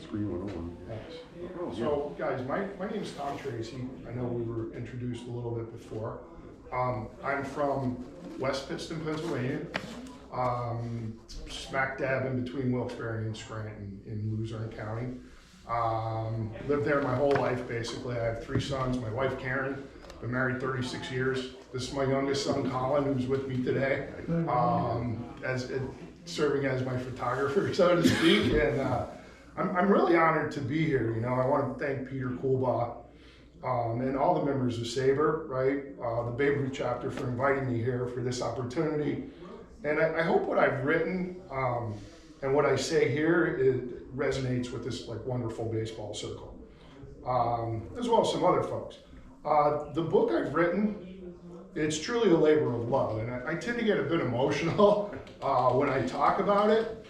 screen went on. Thanks. Oh, So, guys, my name's Thom Tracy. I know we were introduced a little bit before. I'm from West Pittston, Pennsylvania, smack dab in between Wilkes-Barre and Scranton in Luzerne County. Lived there my whole life, basically. I have 3 sons. My wife, Karen, been married 36 years. This is my youngest son, Colin, who's with me today, serving as my photographer, so to speak. And I'm really honored to be here. You know, I want to thank Peter Coolbaugh and all the members of SABR, right? The Babe Ruth chapter for inviting me here for this opportunity. And I hope what I've written and what I say here resonates with this wonderful baseball circle, as well as some other folks. The book I've written, it's truly a labor of love, and I tend to get a bit emotional when I talk about it.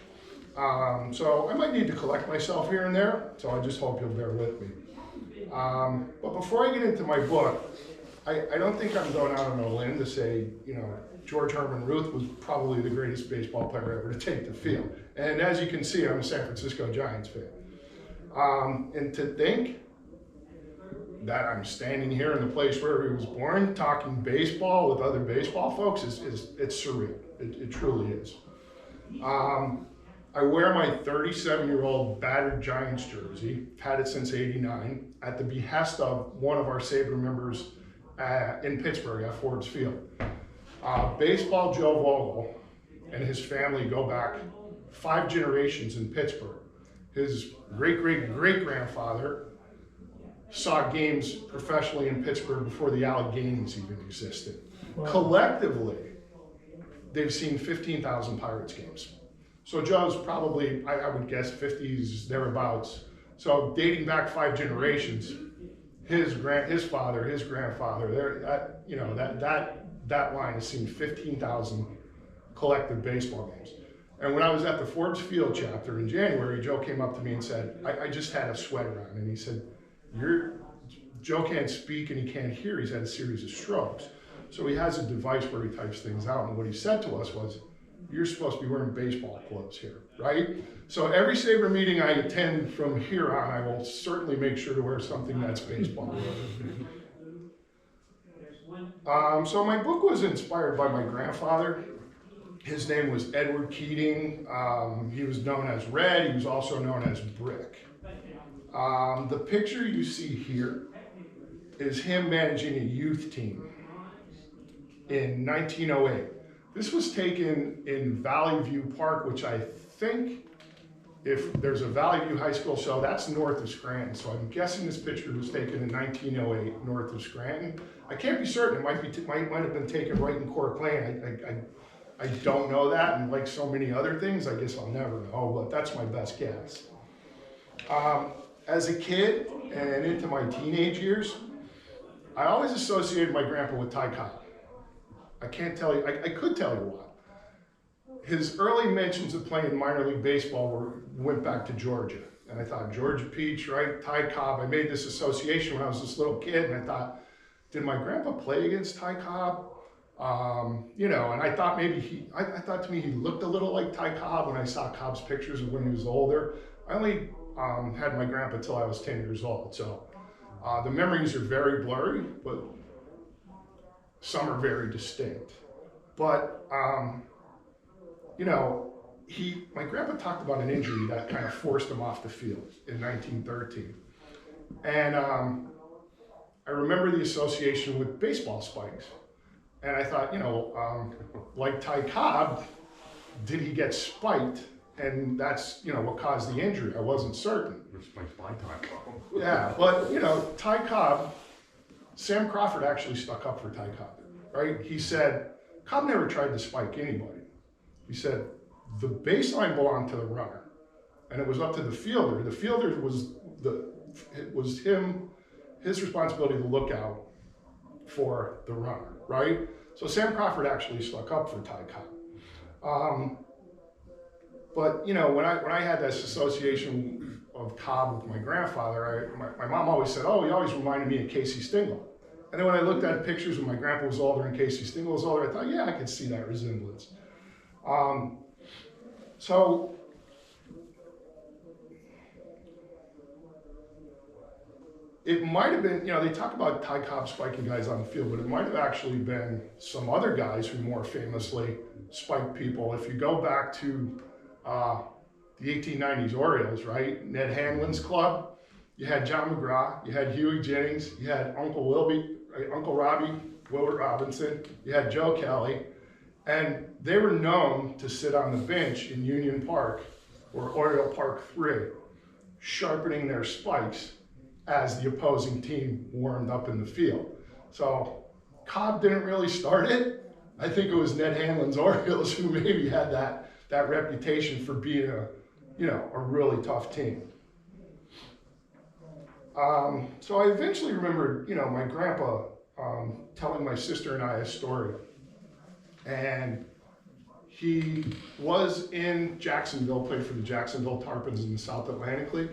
So I might need to collect myself here and there, so I just hope you'll bear with me. But before I get into my book, I don't think I'm going out on a limb to say, you know, George Herman Ruth was probably the greatest baseball player ever to take the field. And as you can see, I'm a San Francisco Giants fan. And to think that I'm standing here in the place where he was born, talking baseball with other baseball folks, it's surreal. It truly is. I wear my 37-year-old battered Giants jersey, had it since '89, at the behest of one of our SABR members in Pittsburgh at Forbes Field. Baseball Joe Vogel and his family go back 5 generations in Pittsburgh. His great-great-great-grandfather saw games professionally in Pittsburgh before the Alleghenies even existed. Wow. Collectively, they've seen 15,000 Pirates games. So Joe's probably, I would guess, 50s, thereabouts. So dating back 5 generations, his father, his grandfather, that line has seen 15,000 collective baseball games. And when I was at the Forbes Field chapter in January, Joe came up to me and said, I just had a sweater on, and he said, Joe can't speak and he can't hear. He's had a series of strokes. So he has a device where he types things out. And what he said to us was, you're supposed to be wearing baseball clothes here, right? So every SABR meeting I attend from here on, I will certainly make sure to wear something that's baseball related. So my book was inspired by my grandfather. His name was Edward Keating. He was known as Red. He was also known as Brick. The picture you see here is him managing a youth team in 1908. This was taken in Valley View Park, which I think, if there's a Valley View High School, so that's north of Scranton. So I'm guessing this picture was taken in 1908 north of Scranton. I can't be certain. It might have been taken right in Cork Lane. I don't know that, and like so many other things, I guess I'll never know, but that's my best guess. As a kid and into my teenage years, I always associated my grandpa with Ty Cobb. I can't tell you, I could tell you why. His early mentions of playing minor league baseball went back to Georgia. And I thought, Georgia Peach, right, Ty Cobb. I made this association when I was this little kid, and I thought, did my grandpa play against Ty Cobb? You know, and I thought maybe I thought to me he looked a little like Ty Cobb when I saw Cobb's pictures of when he was older. I only had my grandpa till I was 10 years old, so the memories are very blurry, but some are very distinct. But, you know, my grandpa talked about an injury that kind of forced him off the field in 1913. And I remember the association with baseball spikes. And I thought, you know, like Ty Cobb, did he get spiked? And that's, you know, what caused the injury. I wasn't certain. Spiked by Ty Cobb. Yeah, but, you know, Ty Cobb, Sam Crawford actually stuck up for Ty Cobb, right? He said, Cobb never tried to spike anybody. He said, the baseline belonged to the runner, and it was up to the fielder. The fielder it was his responsibility to look out for the runner, right? So Sam Crawford actually stuck up for Ty Cobb. But, you know, when I had this association of Cobb with my grandfather, my mom always said, oh, he always reminded me of Casey Stengel. And then when I looked at pictures when my grandpa was older and Casey Stengel was older, I thought, yeah, I could see that resemblance. So it might have been, they talk about Ty Cobb spiking guys on the field, but it might have actually been some other guys who more famously spiked people. If you go back to the 1890s Orioles, right? Ned Hanlon's club, you had John McGraw, you had Huey Jennings, you had Uncle Robbie, Wilbert Robinson, you had Joe Kelly, and they were known to sit on the bench in Union Park or Oriole Park 3, sharpening their spikes as the opposing team warmed up in the field. So Cobb didn't really start it. I think it was Ned Hanlon's Orioles who maybe had that reputation for being a really tough team. So I eventually remembered, my grandpa telling my sister and I a story. And he was in Jacksonville, played for the Jacksonville Tarpons in the South Atlantic League.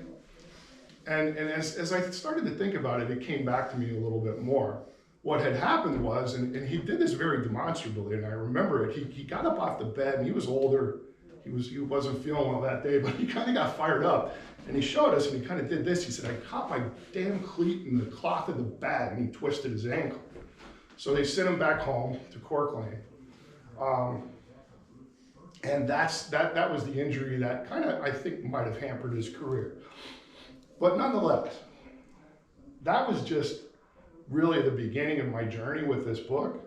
And as I started to think about it, it came back to me a little bit more. What had happened was, and he did this very demonstrably, and I remember it, he got up off the bed, and he was older. He wasn't feeling well that day, but he kind of got fired up. And he showed us, and he kind of did this. He said, I caught my damn cleat in the cloth of the bag, and he twisted his ankle. So they sent him back home to Cork Lane. And that was the injury that kind of, I think, might have hampered his career. But nonetheless, that was just really the beginning of my journey with this book.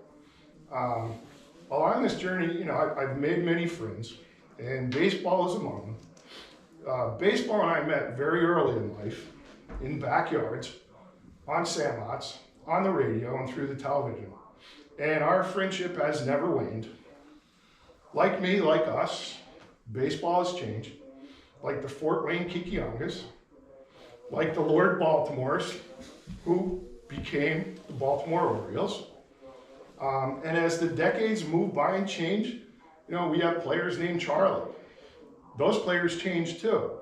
Along this journey, I've made many friends, and baseball is among them. Baseball and I met very early in life, in backyards, on sandlots, on the radio, and through the television. And our friendship has never waned. Like me, like us, baseball has changed. Like the Fort Wayne Kikiongas, like the Lord Baltimores, who became the Baltimore Orioles. And as the decades move by and change, we have players named Charlie. Those players change too.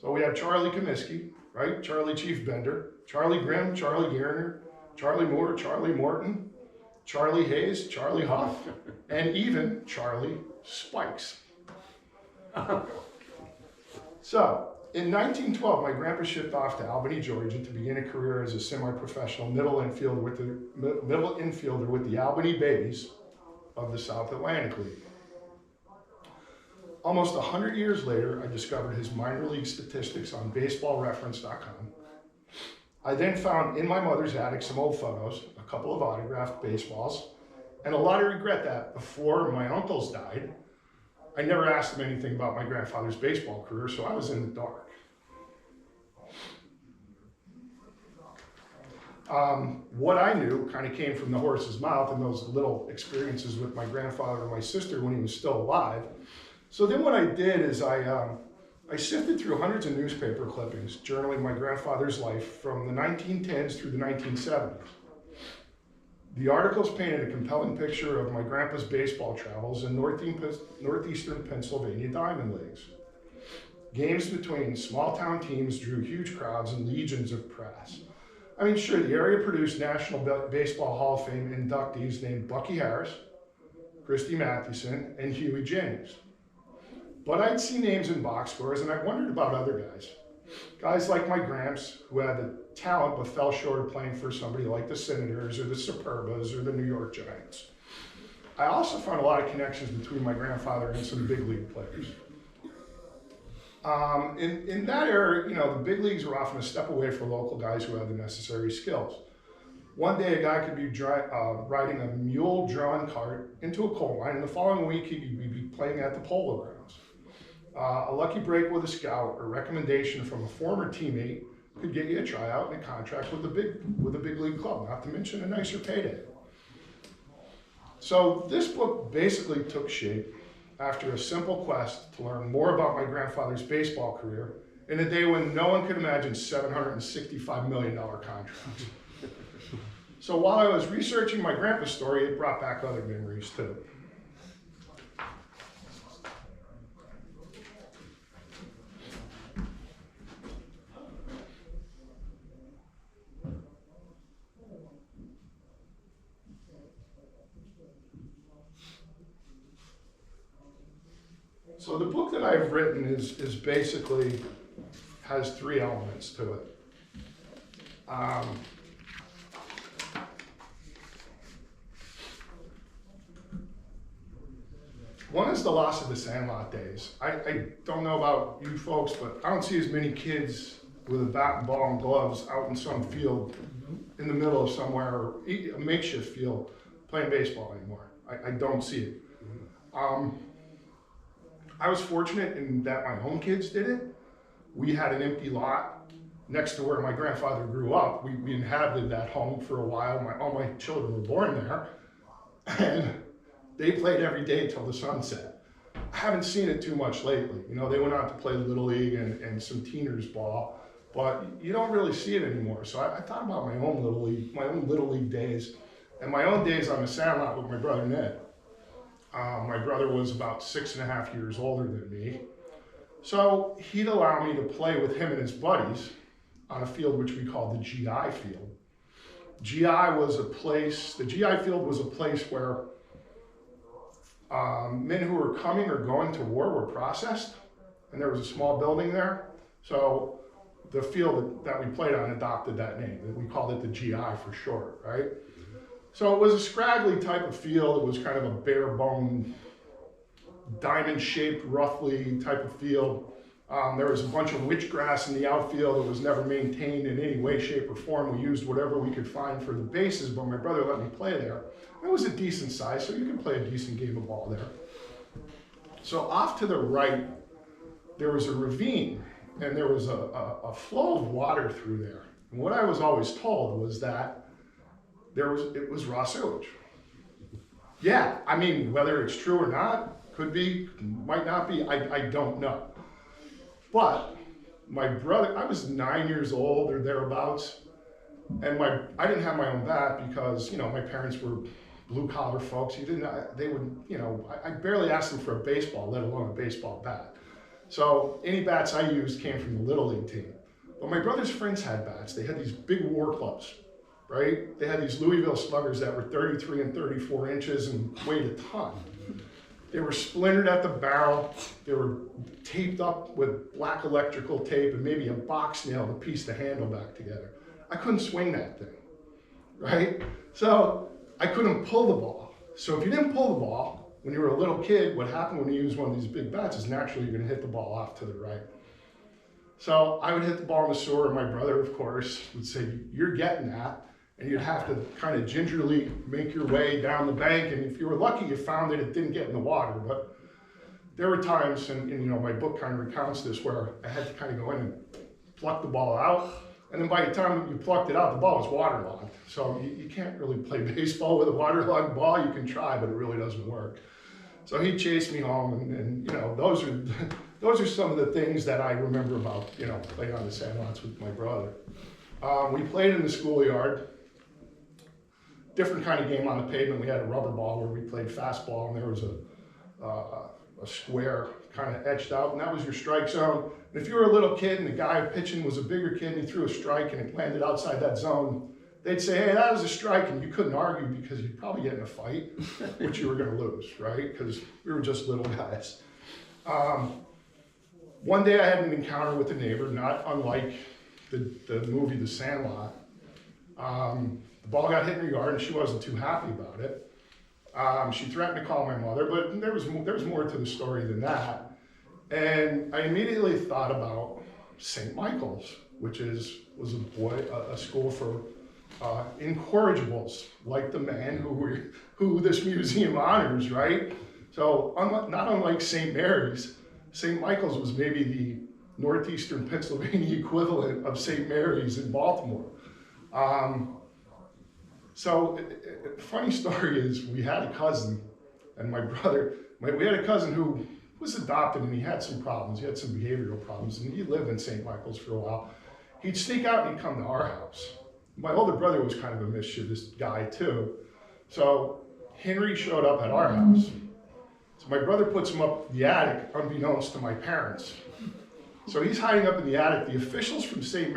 So we have Charlie Comiskey, right? Charlie Chief Bender, Charlie Grimm, Charlie Gierner, Charlie Moore, Charlie Morton, Charlie Hayes, Charlie Huff, and even Charlie Spikes. So, in 1912, my grandpa shipped off to Albany, Georgia to begin a career as a semi-professional middle infielder with the Albany Babies of the South Atlantic League. Almost 100 years later, I discovered his minor league statistics on baseballreference.com. I then found in my mother's attic some old photos, a couple of autographed baseballs, and a lot of regret that before my uncles died, I never asked them anything about my grandfather's baseball career, so I was in the dark. What I knew kind of came from the horse's mouth and those little experiences with my grandfather and my sister when he was still alive. So then what I did is I sifted through hundreds of newspaper clippings journaling my grandfather's life from the 1910s through the 1970s. The articles painted a compelling picture of my grandpa's baseball travels in northeastern Pennsylvania diamond leagues. Games between small-town teams drew huge crowds and legions of press. I mean, sure, the area produced National Baseball Hall of Fame inductees named Bucky Harris, Christy Mathewson, and Huey Jennings. But I'd see names in box scores, and I wondered about other guys. Guys like my Gramps, who had the talent but fell short of playing for somebody like the Senators or the Superbas or the New York Giants. I also found a lot of connections between my grandfather and some big league players. In that era, the big leagues were often a step away for local guys who had the necessary skills. One day, a guy could be riding a mule-drawn cart into a coal mine, and the following week, he could be playing at the Polo Grounds. A lucky break with a scout or recommendation from a former teammate could get you a tryout and a contract with a big league club, not to mention a nicer payday. So this book basically took shape after a simple quest to learn more about my grandfather's baseball career in a day when no one could imagine $765 million contracts. So while I was researching my grandpa's story, it brought back other memories too. So the book that I've written is basically has three elements to it. One is the loss of the Sandlot days. I don't know about you folks, but I don't see as many kids with a bat and ball and gloves out in some field in the middle of somewhere, or a makeshift field, playing baseball anymore. I don't see it. I was fortunate in that my own kids did it. We had an empty lot next to where my grandfather grew up. We inhabited that home for a while. All my children were born there. And they played every day till the sun set. I haven't seen it too much lately. You know, they went out to play Little League and some teeners ball, but you don't really see it anymore. So I thought about my own Little League days, and my own days on the Sandlot with my brother Ned. My brother was about 6.5 years older than me. So he'd allow me to play with him and his buddies on a field which we called the GI field. The GI field was a place where men who were coming or going to war were processed, and there was a small building there. So the field that we played on adopted that name. We called it the GI for short, right? So it was a scraggly type of field. It was kind of a bare bone, diamond-shaped, roughly type of field. There was a bunch of witch grass in the outfield that was never maintained in any way, shape, or form. We used whatever we could find for the bases, but my brother let me play there. It was a decent size, so you could play a decent game of ball there. So off to the right, there was a ravine, and there was a flow of water through there. And what I was always told was that it was raw sewage. Yeah, I mean, whether it's true or not, could be, might not be, I don't know. But my brother, I was 9 years old or thereabouts, and I didn't have my own bat because, you know, my parents were blue collar folks. I barely asked them for a baseball, let alone a baseball bat. So any bats I used came from the Little League team. But my brother's friends had bats. They had these big war clubs, right? They had these Louisville Sluggers that were 33 and 34 inches and weighed a ton. They were splintered at the barrel. They were taped up with black electrical tape and maybe a box nail to piece the handle back together. I couldn't swing that thing, right? So I couldn't pull the ball. So if you didn't pull the ball when you were a little kid, what happened when you use one of these big bats is naturally you're gonna hit the ball off to the right. So I would hit the ball in the sewer, and my brother, of course, would say, "You're getting that." And you'd have to kind of gingerly make your way down the bank. And if you were lucky, you found that it didn't get in the water. But there were times, and you know, my book kind of recounts this, where I had to kind of go in and pluck the ball out. And then by the time you plucked it out, the ball was waterlogged. So you can't really play baseball with a waterlogged ball. You can try, but it really doesn't work. So he chased me home, and you know, those are some of the things that I remember about, you know, playing on the Sandlots with my brother. We played in the schoolyard. Different kind of game on the pavement. We had a rubber ball where we played fastball, and there was a square kind of etched out, and that was your strike zone. And if you were a little kid and the guy pitching was a bigger kid and he threw a strike and it landed outside that zone, they'd say, "Hey, that was a strike," and you couldn't argue because you'd probably get in a fight, which you were going to lose, right? Because we were just little guys. One day I had an encounter with a neighbor, not unlike the movie The Sandlot. The ball got hit in her yard, and she wasn't too happy about it. She threatened to call my mother, but there was more to the story than that. And I immediately thought about St. Michael's, which was a school for incorrigibles, like the man who this museum honors, right? So not unlike St. Mary's, St. Michael's was maybe the northeastern Pennsylvania equivalent of St. Mary's in Baltimore. So, funny story is, we had a cousin, and we had a cousin who was adopted, and he had some problems. He had some behavioral problems, and he lived in St. Michael's for a while. He'd sneak out and he'd come to our house. My older brother was kind of a mischievous guy too. So Henry showed up at our house. So my brother puts him up the attic, unbeknownst to my parents. So he's hiding up in the attic. The officials from St.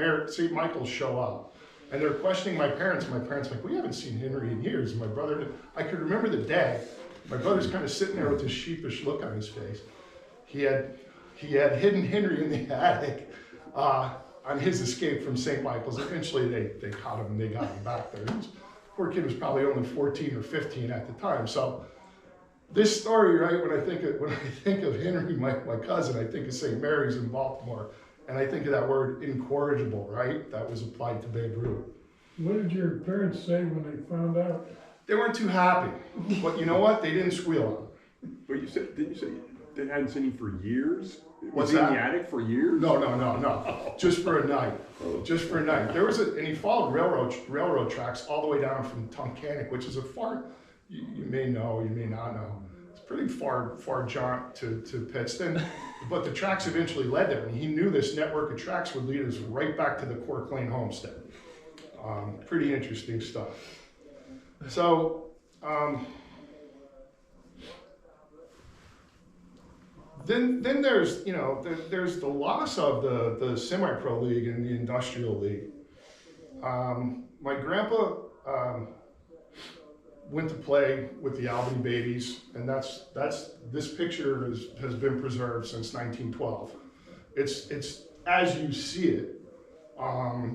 Michael's show up. And they're questioning my parents. And my parents are like, "We haven't seen Henry in years." And my brother, I could remember the day. My brother's kind of sitting there with this sheepish look on his face. He had hidden Henry in the attic. I on his escape from St. Michael's. Eventually they caught him and they got him back there. Poor kid was probably only 14 or 15 at the time. So this story, right, when I think of Henry, my cousin, I think of St. Mary's in Baltimore, and I think of that word incorrigible, right, that was applied to Babe Ruth. What did your parents say when they found out? They weren't too happy, but you know what? They didn't squeal on him. But didn't you say they hadn't seen him for years? What's was he that? in the attic for years? No. Just for a night. Just for a night. There was and he followed railroad tracks all the way down from Tunkhannock, which is a far, you may know, you may not know. It's a pretty far jaunt to Pittston, but the tracks eventually led there, and he knew this network of tracks would lead us right back to the Cork Lane homestead. Pretty interesting stuff. So, Then there's, there's the loss of the semi-pro league and the industrial league. My grandpa went to play with the Albany Babies, and that's this picture has been preserved since 1912. It's as you see it.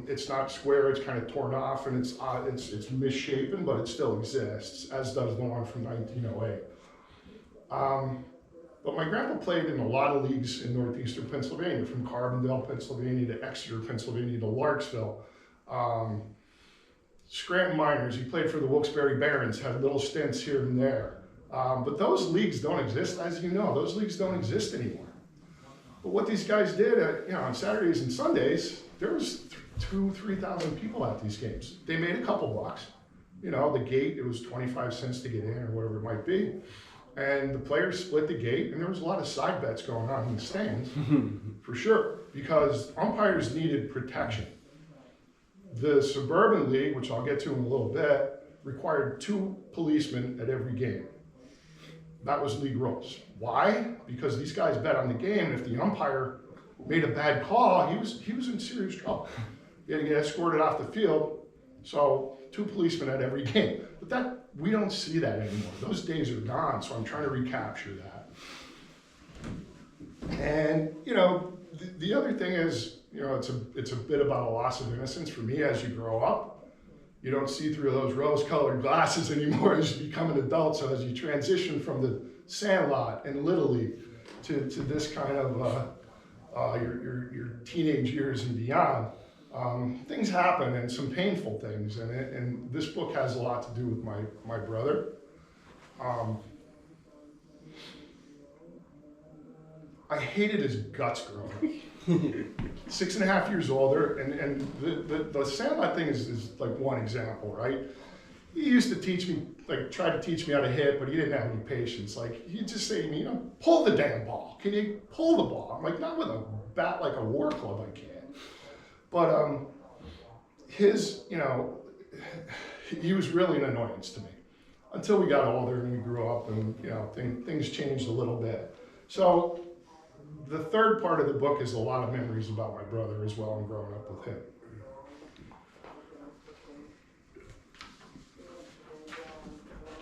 It's not square, it's kind of torn off, and it's misshapen, but it still exists, as does the one from 1908. But my grandpa played in a lot of leagues in northeastern Pennsylvania, from Carbondale, Pennsylvania to Exeter, Pennsylvania to Larksville. Scranton Miners, he played for the Wilkes-Barre Barons, had little stints here and there. But those leagues don't exist, as you know, those leagues don't exist anymore. But what these guys did, on Saturdays and Sundays, there was 2,000-3,000 people at these games. They made a couple bucks. The gate, it was 25 cents to get in or whatever it might be. And the players split the gate, and there was a lot of side bets going on in the stands, for sure, because umpires needed protection. The suburban league, which I'll get to in a little bit, required 2 policemen at every game. That was league rules. Why? Because these guys bet on the game, and if the umpire made a bad call, he was in serious trouble. He had to get escorted off the field, so 2 policemen at every game. But we don't see that anymore. Those days are gone, so I'm trying to recapture that. And, the other thing is, it's a bit about a loss of innocence for me as you grow up. You don't see through those rose-colored glasses anymore as you become an adult. So as you transition from the Sandlot and Little League to this kind of your teenage years and beyond, things happen, and some painful things, and this book has a lot to do with my brother. I hated his guts growing up. 6.5 years older, and the Sandlot thing is like one example, right? He used to teach me, try to teach me how to hit, but he didn't have any patience. He'd just say to me, pull the damn ball. Can you pull the ball? I'm like, not with a bat like a war club, I can't. But he was really an annoyance to me until we got older and we grew up, and things changed a little bit. So the third part of the book is a lot of memories about my brother as well and growing up with him.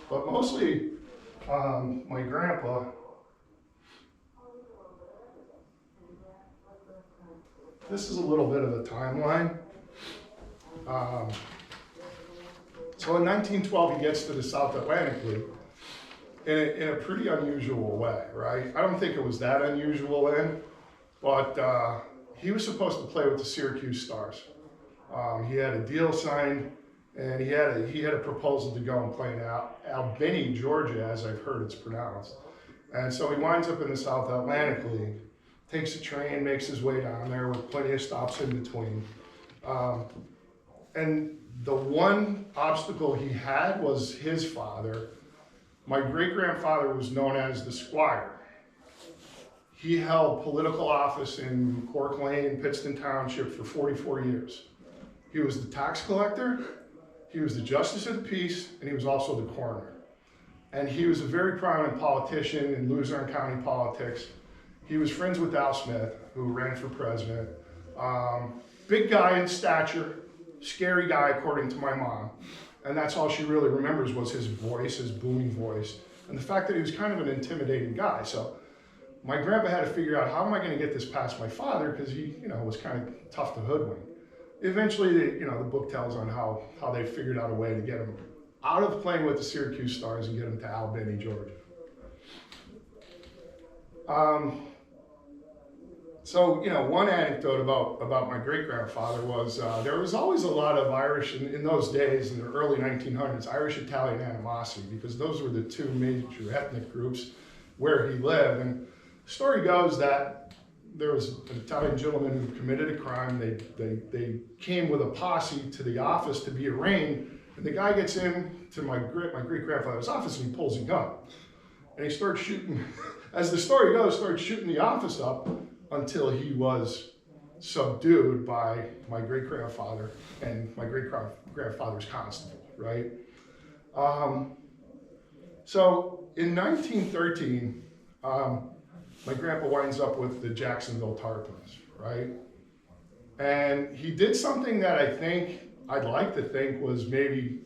But mostly my grandpa. This is a little bit of a timeline. So in 1912, he gets to the South Atlantic League in a pretty unusual way, right? I don't think it was that unusual then, but he was supposed to play with the Syracuse Stars. He had a deal signed, and he had a proposal to go and play in Albany, Georgia, as I've heard it's pronounced. And so he winds up in the South Atlantic League. Takes a train, makes his way down there with plenty of stops in between. And the one obstacle he had was his father. My great-grandfather was known as the Squire. He held political office in Cork Lane, Pittston Township for 44 years. He was the tax collector, he was the justice of the peace, and he was also the coroner. And he was a very prominent politician in Luzerne County politics. He was friends with Al Smith, who ran for president. Big guy in stature, scary guy according to my mom. And that's all she really remembers was his voice, his booming voice, and the fact that he was kind of an intimidating guy. So my grandpa had to figure out, how am I going to get this past my father, because he, was kind of tough to hoodwink. Eventually, the book tells on how they figured out a way to get him out of playing with the Syracuse Stars and get him to Albany, Georgia. So, one anecdote about my great-grandfather was there was always a lot of Irish, in those days, in the early 1900s, Irish-Italian animosity, because those were the two major ethnic groups where he lived. And the story goes that there was an Italian gentleman who committed a crime. They came with a posse to the office to be arraigned, and the guy gets in to my great-grandfather's office and he pulls a gun. And he starts shooting, as the story goes, starts shooting the office up until he was subdued by my great-grandfather and my great-grandfather's constable, right? So in 1913, my grandpa winds up with the Jacksonville Tarpons, right? And he did something that I'd like to think was maybe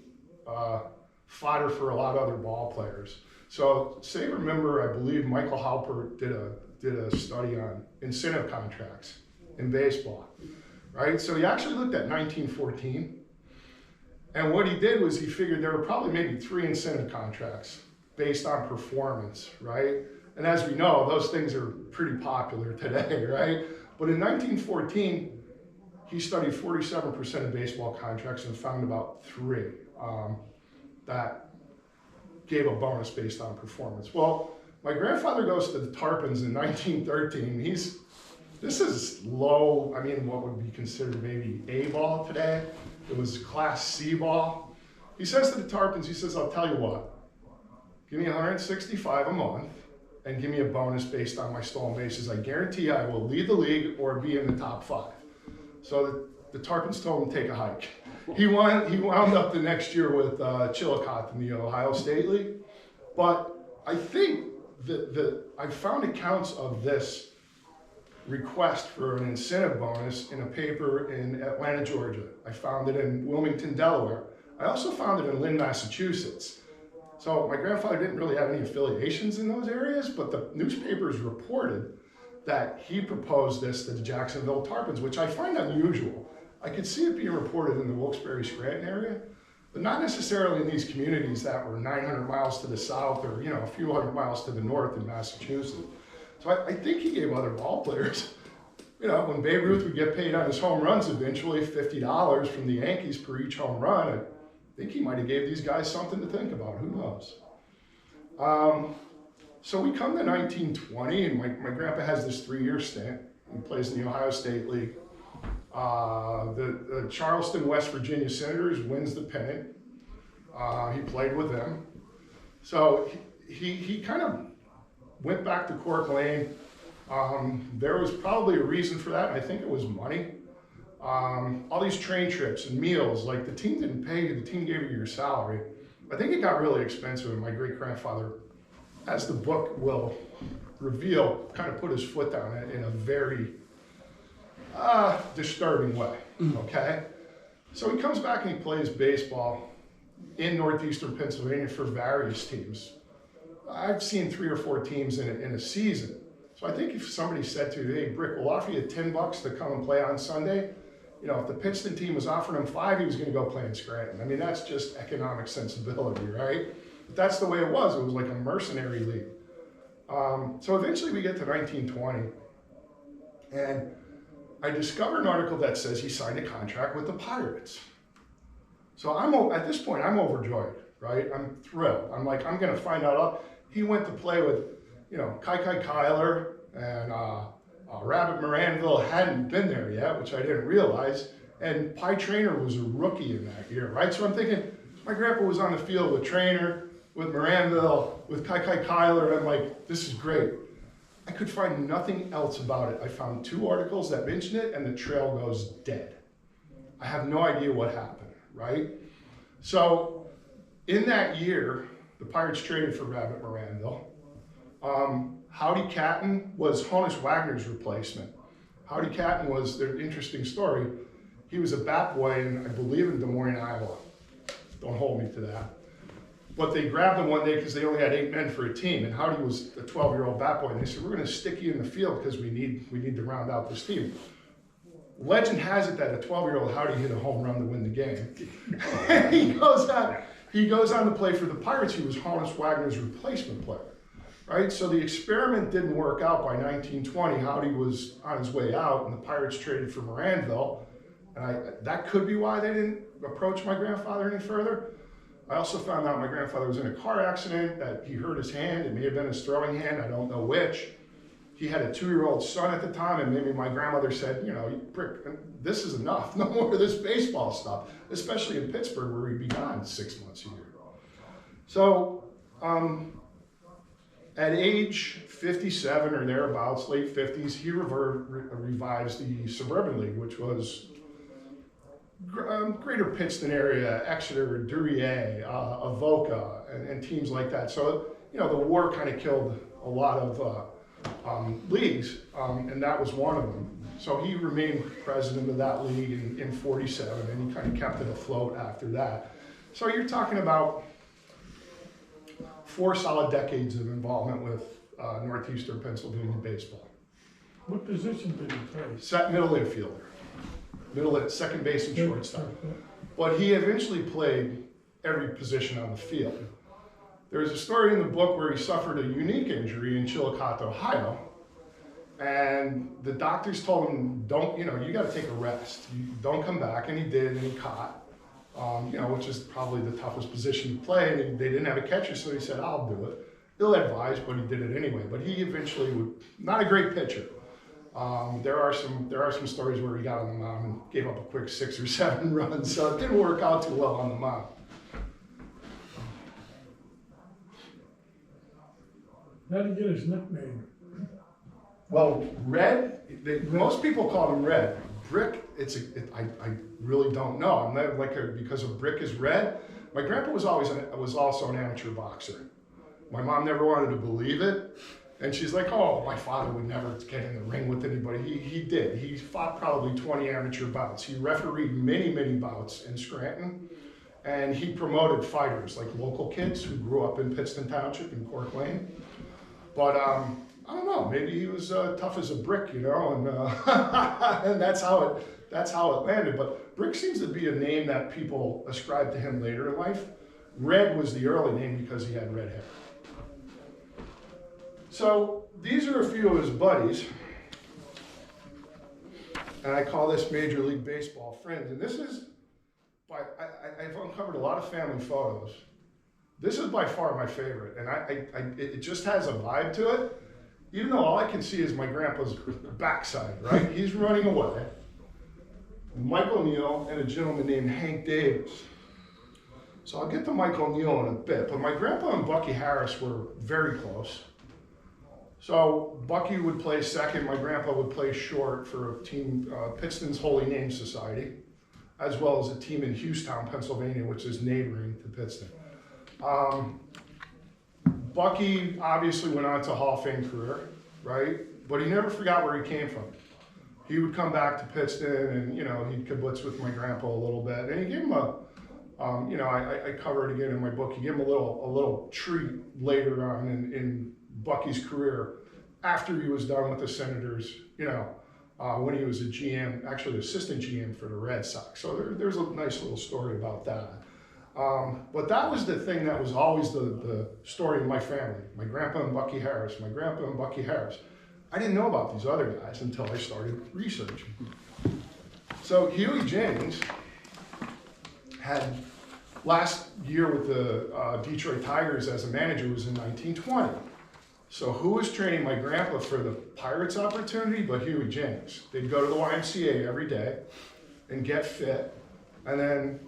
fodder for a lot of other ball players. So SABR member, I believe Michael Halpert did a study on incentive contracts in baseball, right? So he actually looked at 1914, and what he did was he figured there were probably maybe 3 incentive contracts based on performance, right? And as we know, those things are pretty popular today, right? But in 1914, he studied 47% of baseball contracts and found about 3 that gave a bonus based on performance. Well, my grandfather goes to the Tarpons in 1913. This is low, what would be considered maybe A ball today. It was Class C ball. He says to the Tarpons, he says, I'll tell you what, give me $165 a month and give me a bonus based on my stolen bases. I guarantee I will lead the league or be in the top 5. So the Tarpons told him to take a hike. He wound up the next year with Chillicothe in the Ohio State League. But I think I found accounts of this request for an incentive bonus in a paper in Atlanta, Georgia. I found it in Wilmington, Delaware. I also found it in Lynn, Massachusetts. So my grandfather didn't really have any affiliations in those areas, but the newspapers reported that he proposed this to the Jacksonville Tarpons, which I find unusual. I could see it being reported in the Wilkes-Barre-Scranton area, but not necessarily in these communities that were 900 miles to the south or a few hundred miles to the north in Massachusetts. So I think he gave other ball players, when Babe Ruth would get paid on his home runs eventually, $50 from the Yankees per each home run, I think he might have gave these guys something to think about, who knows. So we come to 1920, and my grandpa has this 3-year stint. He plays in the Ohio State League. The Charleston, West Virginia Senators wins the pennant. He played with them. So he kind of went back to Cork Lane. There was probably a reason for that. I think it was money. All these train trips and meals, like the team didn't pay you, the team gave you your salary. I think it got really expensive, and my great-grandfather, as the book will reveal, kind of put his foot down in a very disturbing way, okay? So he comes back and he plays baseball in northeastern Pennsylvania for various teams. I've seen 3 or 4 teams in a season. So I think if somebody said to you, hey, Brick, we'll offer you $10 to come and play on Sunday, if the Pittston team was offering him 5, he was gonna go play in Scranton. That's just economic sensibility, right? But that's the way it was. It was like a mercenary league. So eventually we get to 1920, and I discovered an article that says he signed a contract with the Pirates. So at this point, I'm overjoyed, right? I'm thrilled. I'm like, I'm gonna find out. He went to play with, Kai Kyler and Rabbit Moranville hadn't been there yet, which I didn't realize. And Pie Traynor was a rookie in that year, right? So I'm thinking, my grandpa was on the field with Traynor, with Moranville, with Kai Kyler, and I'm like, this is great. I could find nothing else about it. I found 2 articles that mentioned it, and the trail goes dead. I have no idea what happened, right? So in that year, the Pirates traded for Rabbit Moranville. Howdy Catton was Honus Wagner's replacement. Howdy Catton was, there's an interesting story. He was a bat boy, I believe in Des Moines, Iowa. Don't hold me to that. But they grabbed him one day because they only had 8 men for a team, and Howdy was a 12-year-old bat boy, and they said, we're gonna stick you in the field because we need to round out this team. Legend has it that a 12-year-old Howdy hit a home run to win the game. And he goes on to play for the Pirates. He was Honus Wagner's replacement player, right? So the experiment didn't work out. By 1920, Howdy was on his way out, and the Pirates traded for Moranville. And that could be why they didn't approach my grandfather any further. I also found out my grandfather was in a car accident, that he hurt his hand. It may have been his throwing hand, I don't know which. He had a 2-year-old son at the time, and maybe my grandmother said, you know, Brick, this is enough, no more of this baseball stuff, especially in Pittsburgh where he'd be gone 6 months a year. So at age 57 or thereabouts, late 50s, he revives the Suburban League, which was Greater Pittston area, Exeter, Duryea, Avoca, and teams like that. So, you know, the war kind of killed a lot of leagues, and that was one of them. So he remained president of that league in 47, and he kind of kept it afloat after that. So you're talking about 4 solid decades of involvement with Northeastern Pennsylvania baseball. What position did he play? Set middle infielder, second base and shortstop. But he eventually played every position on the field. There's a story in the book where he suffered a unique injury in Chillicothe, Ohio, and the doctors told him, you got to take a rest. You don't come back, and he did, and he caught, which is probably the toughest position to play, and they didn't have a catcher, so he said, I'll do it. Ill-advised, but he did it anyway. But he eventually not a great pitcher. There are some stories where he got on the mound and gave up a quick 6 or 7 runs, so it didn't work out too well on the mound. How did he get his nickname? Well, Red, most people call him Red. Brick, I really don't know. I'm not because of Brick is red. My grandpa was also an amateur boxer. My mom never wanted to believe it. And she's like, oh, my father would never get in the ring with anybody. He did. He fought probably 20 amateur bouts. He refereed many, many bouts in Scranton. And he promoted fighters, like local kids who grew up in Pittston Township in Cork Lane. But I don't know, maybe he was tough as a brick, and and that's how it landed. But Brick seems to be a name that people ascribe to him later in life. Red was the early name because he had red hair. So these are a few of his buddies, and I call this Major League Baseball friends. And this is, I've uncovered a lot of family photos. This is by far my favorite, and it just has a vibe to it, even though all I can see is my grandpa's backside, right? He's running away. Michael Neal and a gentleman named Hank Davis. So I'll get to Michael Neal in a bit, but my grandpa and Bucky Harris were very close. So Bucky would play second, my grandpa would play short for a team, Pittston's Holy Name Society, as well as a team in Houston, Pennsylvania, which is neighboring to Pittston. Bucky obviously went on to Hall of Fame career, right? But he never forgot where he came from. He would come back to Pittston and, he'd kibitz with my grandpa a little bit. And he gave him I cover it again in my book. He gave him a little treat later on in Bucky's career after he was done with the Senators, when he was a GM, actually assistant GM for the Red Sox. So there's a nice little story about that. But that was the thing that was always the story in my family. My grandpa and Bucky Harris, my grandpa and Bucky Harris. I didn't know about these other guys until I started researching. So Huey Jennings had last year with the Detroit Tigers as a manager was in 1920. So who was training my grandpa for the Pirates opportunity but Huey Jennings? They'd go to the YMCA every day and get fit, and then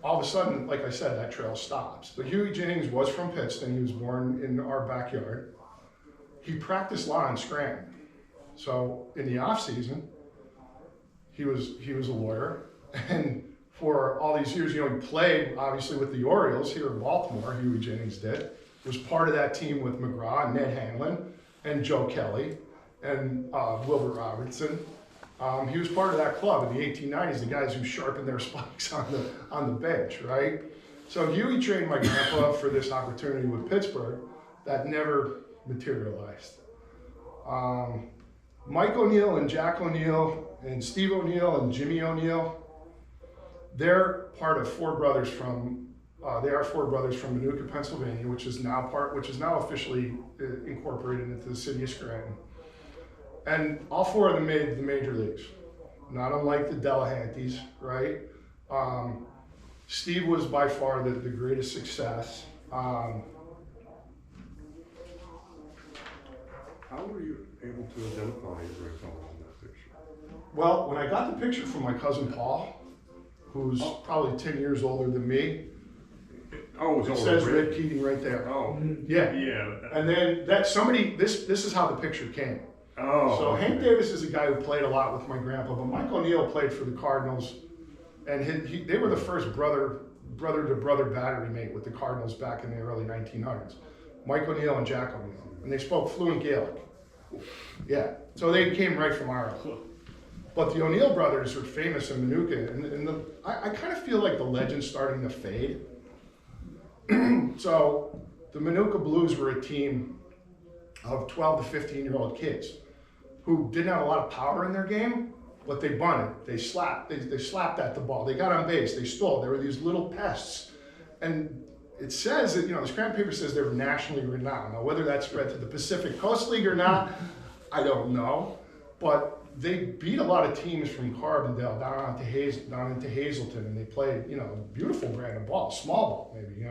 all of a sudden, like I said, that trail stops. But Huey Jennings was from Pittston. He was born in our backyard. He practiced law in Scranton. So in the off season, he was a lawyer. And for all these years, he played obviously with the Orioles here in Baltimore, Huey Jennings did. Was part of that team with McGraw and Ned Hanlon and Joe Kelly and Wilbur Robertson. He was part of that club in the 1890s, the guys who sharpened their spikes on the bench, right? So Huey trained my grandpa for this opportunity with Pittsburgh that never materialized. Mike O'Neill and Jack O'Neill and Steve O'Neill and Jimmy O'Neill, they're part of four brothers from, they are four brothers from Manuka, Pennsylvania, which is now officially incorporated into the city of Scranton. And all four of them made the major leagues, not unlike the Delahanties, right? Steve was by far the greatest success. How were you able to identify your grandfather in that picture? Well, when I got the picture from my cousin Paul, who's probably 10 years older than me, it says Red Keating right there. Oh, yeah. Yeah. And then this is how the picture came. Oh. So Hank Davis is a guy who played a lot with my grandpa, but Mike O'Neill played for the Cardinals, and they were the first brother-to-brother battery mate with the Cardinals back in the early 1900s. Mike O'Neill and Jack O'Neill, and they spoke fluent Gaelic. Yeah, so they came right from Ireland. But the O'Neill brothers are famous in Manuka, and I kind of feel like the legend's starting to fade. So the Manuka Blues were a team of 12 to 15-year-old kids who didn't have a lot of power in their game, but they bunted, they slapped at the ball, they got on base, they stole. They were these little pests. And it says that, the Scranton paper says they were nationally renowned. Now, whether that's spread to the Pacific Coast League or not, I don't know. But they beat a lot of teams from Carbondale down into Hazelton, and they played, a beautiful brand of ball, small ball maybe,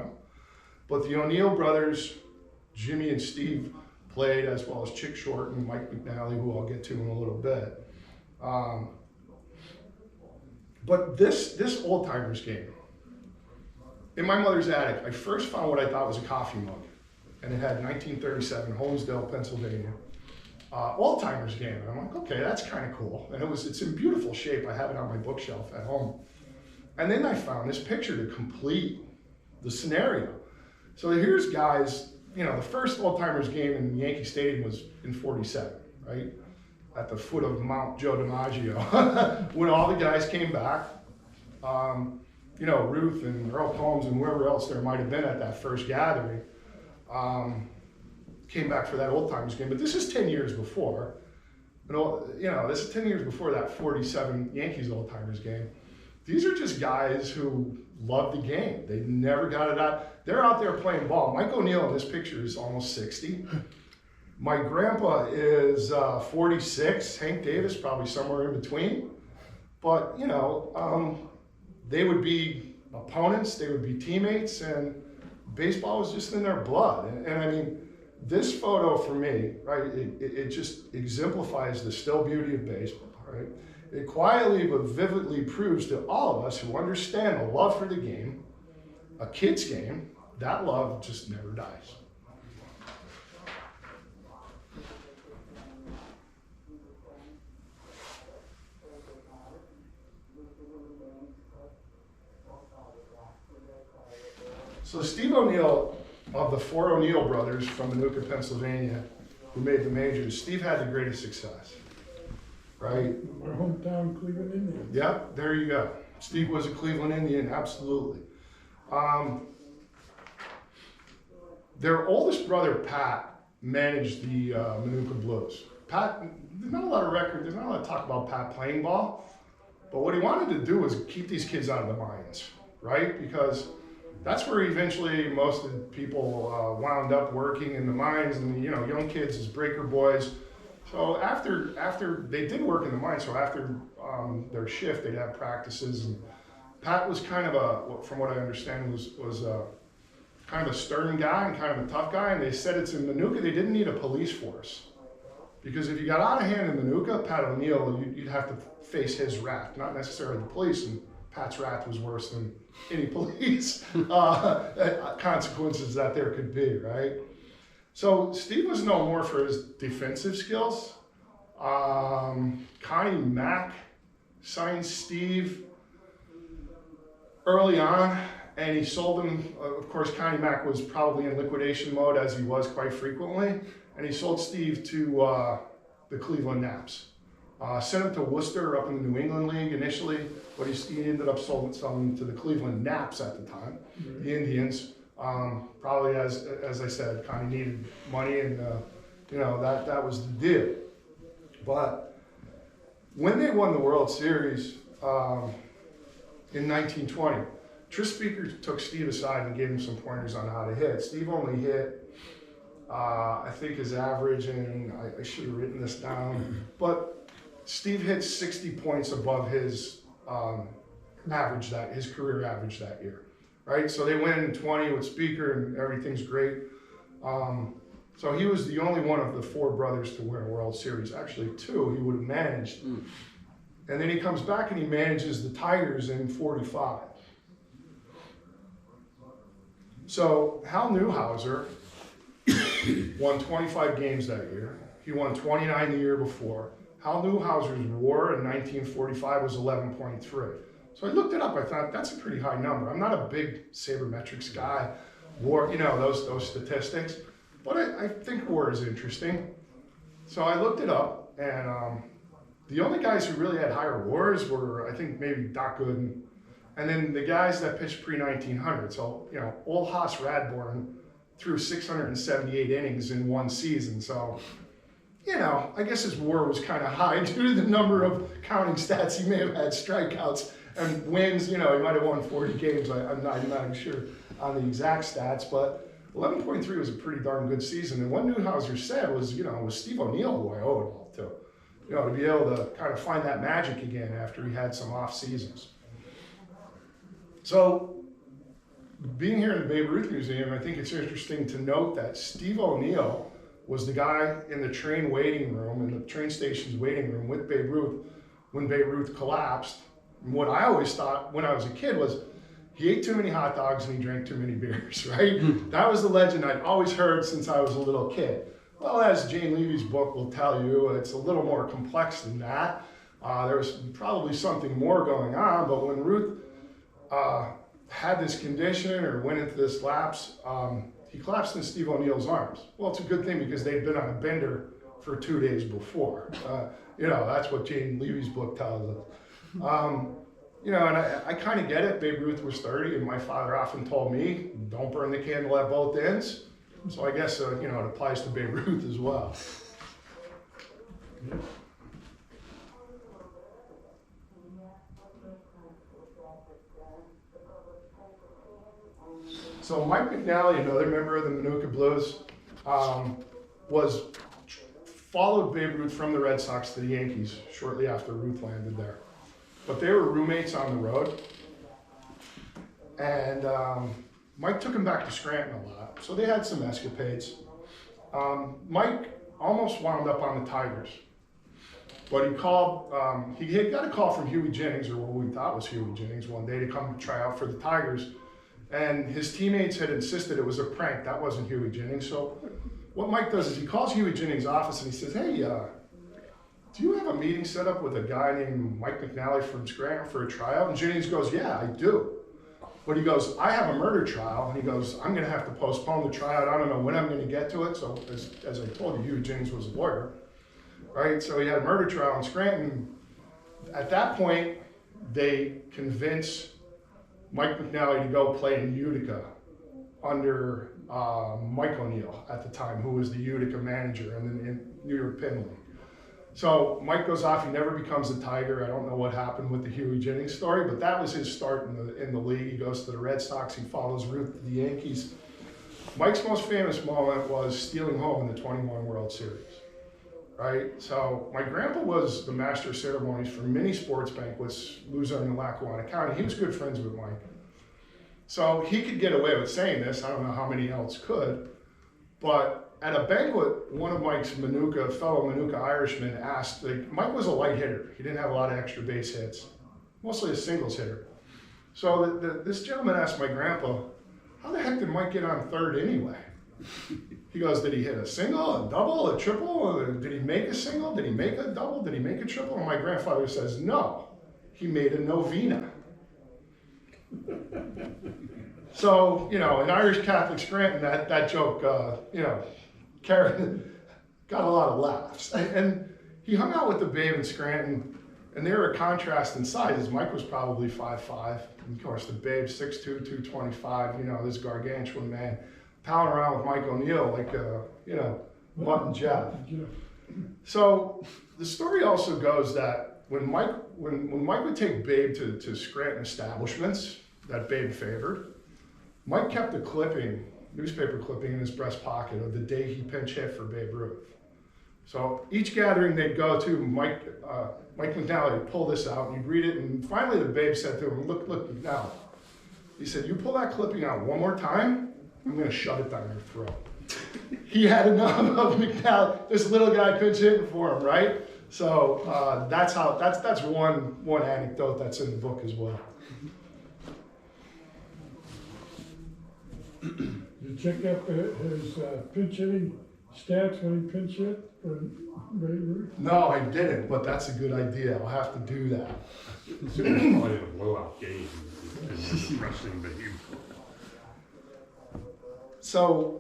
But the O'Neill brothers, Jimmy and Steve, played, as well as Chick Short and Mike McNally, who I'll get to in a little bit. But this old timers game, in my mother's attic, I first found what I thought was a coffee mug, and it had 1937 Holmesdale, Pennsylvania, old timers game. And I'm like, okay, that's kind of cool. And it's in beautiful shape. I have it on my bookshelf at home. And then I found this picture to complete the scenario. So here's guys, the first old timers game in Yankee Stadium was in '47, right? At the foot of Mount Joe DiMaggio, when all the guys came back. Ruth and Earl Combs and whoever else there might have been at that first gathering, came back for that old timers game. But this is 10 years before. This is 10 years before that 47 Yankees old timers game. These are just guys who love the game. They never got it out. They're out there playing ball. Mike O'Neill in this picture is almost 60. My grandpa is 46. Hank Davis probably somewhere in between. But, they would be opponents, they would be teammates, and baseball was just in their blood. And I mean, this photo for me, right, it just exemplifies the still beauty of baseball, right? It quietly but vividly proves to all of us who understand the love for the game, a kid's game, that love just never dies. So Steve O'Neill, of the four O'Neill brothers from Manuka, Pennsylvania, who made the majors, Steve had the greatest success, right? My hometown, Cleveland Indians. Yep, there you go. Steve was a Cleveland Indian, absolutely. Their oldest brother, Pat, managed the Manuka Blues. Pat, there's not a lot of talk about Pat playing ball, but what he wanted to do was keep these kids out of the mines, right? Because that's where eventually most of the people wound up working in the mines, and young kids as breaker boys. So after they did work in the mines, so after their shift, they'd have practices. And Pat was kind of from what I understand, was kind of a stern guy and kind of a tough guy. And they said it's in Manuka, they didn't need a police force. Because if you got out of hand in Manuka, Pat O'Neill, you'd have to face his wrath, not necessarily the police. And Pat's wrath was worse than any police consequences that there could be, right? So Steve was known more for his defensive skills. Connie Mack signed Steve early on, and he sold him. Of course, Connie Mack was probably in liquidation mode, as he was quite frequently, and he sold Steve to the Cleveland Naps. Sent him to Worcester up in the New England League initially, but he ended up selling to the Cleveland Naps at the time, the Indians. Probably as I said, kind of needed money, and that was the deal. But when they won the World Series in 1920, Tris Speaker took Steve aside and gave him some pointers on how to hit. Steve only hit, I think his average, and I should have written this down, but Steve hit 60 points above his average, his career average that year, right? So they win in 20 with Speaker, and everything's great. So he was the only one of the four brothers to win a World Series. Actually, two he would have managed. And then he comes back and he manages the Tigers in 45. So Hal Newhouser won 25 games that year. He won 29 the year before. Hal Newhouser's WAR in 1945 was 11.3. So I looked it up. I thought that's a pretty high number. I'm not a big sabermetrics guy. WAR, those statistics. But I think WAR is interesting. So I looked it up, and the only guys who really had higher WARs were, I think, maybe Doc Gooden, and then the guys that pitched pre-1900. So, old Haas Radbourne threw 678 innings in one season. So, I guess his WAR was kind of high due to the number of counting stats. He may have had strikeouts and wins. He might have won 40 games. I'm not sure on the exact stats, but 11.3 was a pretty darn good season. And what Newhouser said was, was Steve O'Neill who I owe it all to. To be able to kind of find that magic again after he had some off seasons. So, being here in the Babe Ruth Museum, I think it's interesting to note that Steve O'Neill was the guy in the train waiting room, in the train station's waiting room with Babe Ruth when Babe Ruth collapsed. And what I always thought when I was a kid was, he ate too many hot dogs and he drank too many beers, right? That was the legend I'd always heard since I was a little kid. Well, as Jane Levy's book will tell you, it's a little more complex than that. There was probably something more going on, but when Ruth had this condition or went into this lapse, he collapsed in Steve O'Neill's arms. Well, it's a good thing because they'd been on a bender for 2 days before. That's what Jane Levy's book tells us. And I kind of get it. Babe Ruth was 30, and my father often told me, don't burn the candle at both ends. So I guess, it applies to Babe Ruth as well. So Mike McNally, another member of the Manuka Blues, followed Babe Ruth from the Red Sox to the Yankees shortly after Ruth landed there. But they were roommates on the road, and Mike took him back to Scranton a lot, so they had some escapades. Mike almost wound up on the Tigers, but he called, he had got a call from Huey Jennings, or what we thought was Huey Jennings, one day to come try out for the Tigers, and his teammates had insisted it was a prank. That wasn't Huey Jennings. So what Mike does is he calls Huey Jennings' office and he says, hey, do you have a meeting set up with a guy named Mike McNally from Scranton for a tryout? And Jennings goes, yeah, I do. But he goes, I have a murder trial. And he goes, I'm going to have to postpone the tryout. I don't know when I'm going to get to it. So as I told you, Huey Jennings was a lawyer, right? So he had a murder trial in Scranton. At that point, they convince Mike McNally to go play in Utica under Mike O'Neill at the time, who was the Utica manager in New York Penn League. So Mike goes off, he never becomes a Tiger. I don't know what happened with the Huey Jennings story, but that was his start in the league. He goes to the Red Sox, he follows Ruth to the Yankees. Mike's most famous moment was stealing home in the 21 World Series, right? So my grandpa was the master of ceremonies for many sports banquets, Luzerne and Lackawanna County. He was good friends with Mike. So he could get away with saying this, I don't know how many else could, but at a banquet, one of Mike's fellow Manuka Irishmen asked, Mike was a light hitter. He didn't have a lot of extra base hits, mostly a singles hitter. So this gentleman asked my grandpa, how the heck did Mike get on third anyway? He goes, did he hit a single, a double, a triple? Did he make a single? Did he make a double? Did he make a triple? And my grandfather says, no, he made a novena. So, in Irish Catholic Scranton, that joke, got a lot of laughs. And he hung out with the Babe in Scranton, and they were a contrast in sizes. Mike was probably 5'5", and of course the Babe 6'2", 225. You know, this gargantuan man, palling around with Mike O'Neill like you know, Mutt and Jeff. So the story also goes that when Mike would take Babe to Scranton establishments that Babe favored, Mike kept a clipping, newspaper clipping in his breast pocket of the day he pinch hit for Babe Ruth. So each gathering they'd go to, Mike McNally would pull this out and he'd read it, and finally the Babe said to him, look McNally. He said, you pull that clipping out one more time, I'm gonna shove it down your throat. He had enough of McNally, this little guy pinch hitting for him, right? So that's one anecdote that's in the book as well. You check up his pinch hitting stats when he pinch hit for Babe Ruth? No, I didn't, but that's a good idea. I'll have to do that. It's probably a blowout game and depressing Babe. So,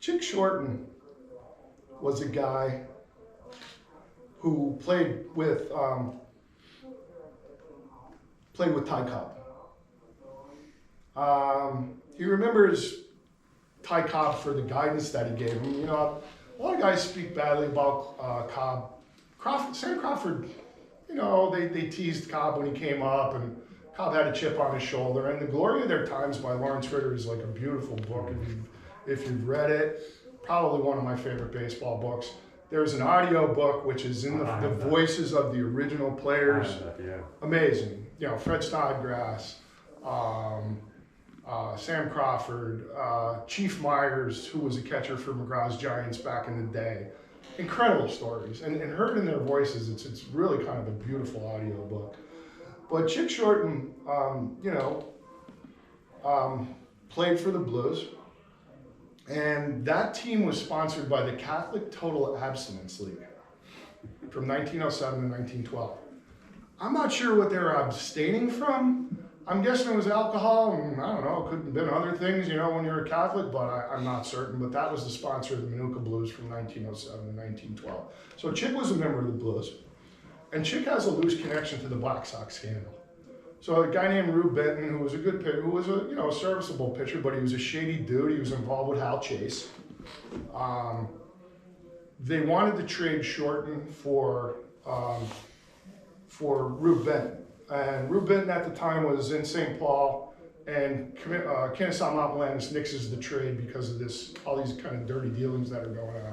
Chick Shorten was a guy who played with Ty Cobb. He remembers Ty Cobb for the guidance that he gave him. You know, a lot of guys speak badly about Cobb. Sam Crawford, you know, they teased Cobb when he came up, and Cobb had a chip on his shoulder. And The Glory of Their Times by Lawrence Ritter is like a beautiful book if you've read it. Probably one of my favorite baseball books. There's an audio book which is in the voices of the original players. Yeah. Amazing. You know, Fred Snodgrass, Sam Crawford, Chief Myers, who was a catcher for McGraw's Giants back in the day. Incredible stories, and heard in their voices, it's really kind of a beautiful audio book. But Chick Shorten, played for the Blues, and that team was sponsored by the Catholic Total Abstinence League from 1907 to 1912. I'm not sure what they were abstaining from. I'm guessing it was alcohol, and I don't know, it could have been other things, you know, when you're a Catholic, but I'm not certain. But that was the sponsor of the Manuka Blues from 1907 to 1912. So Chick was a member of the Blues, and Chick has a loose connection to the Black Sox scandal. So a guy named Rube Benton, who was a good pitcher, who was a serviceable pitcher, but he was a shady dude. He was involved with Hal Chase. They wanted to trade Shorten for Rube Benton. And Rube Benton at the time was in St. Paul, and Kennesaw Mountain Landis nixes the trade because of all these kind of dirty dealings that are going on.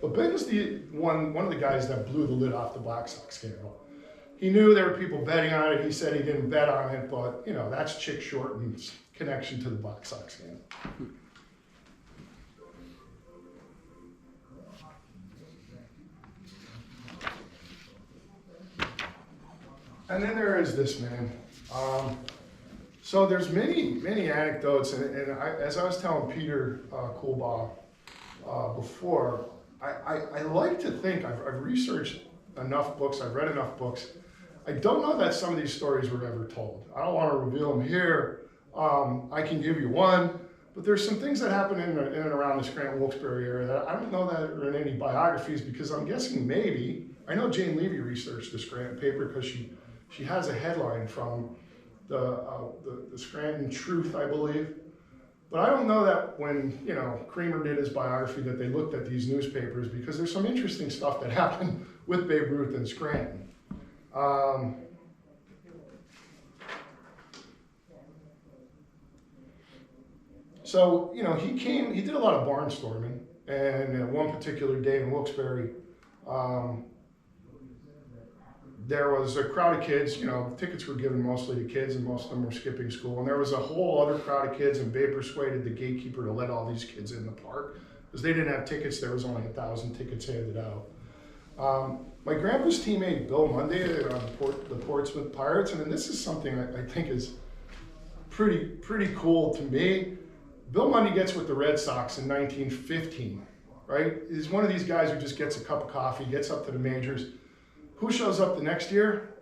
But Benton's one of the guys that blew the lid off the Black Sox scandal. He knew there were people betting on it. He said he didn't bet on it, but you know, that's Chick Shorten's connection to the Black Sox scandal. And then there is this man. So there's many anecdotes, and as I was telling Peter Coolbaugh before, I like to think I've researched enough books, I've read enough books. I don't know that some of these stories were ever told. I don't want to reveal them here. I can give you one, but there's some things that happen in and around the Scranton-Wilkes-Barre area that I don't know that are in any biographies, because I'm guessing maybe, I know Jane Levy researched the Scranton paper because she has a headline from the Scranton Truth, I believe. But I don't know that when, you know, Creamer did his biography that they looked at these newspapers, because there's some interesting stuff that happened with Babe Ruth and Scranton. So, you know, he did a lot of barnstorming, and one particular day in Wilkes-Barre, there was a crowd of kids. You know, tickets were given mostly to kids, and most of them were skipping school. And there was a whole other crowd of kids, and Babe persuaded the gatekeeper to let all these kids in the park because they didn't have tickets. There was only 1,000 tickets handed out. My grandpa's teammate Bill Munday on the Portsmouth Pirates, and this is something I think is pretty cool to me. Bill Munday gets with the Red Sox in 1915, right? He's one of these guys who just gets a cup of coffee, gets up to the majors. Who shows up the next year?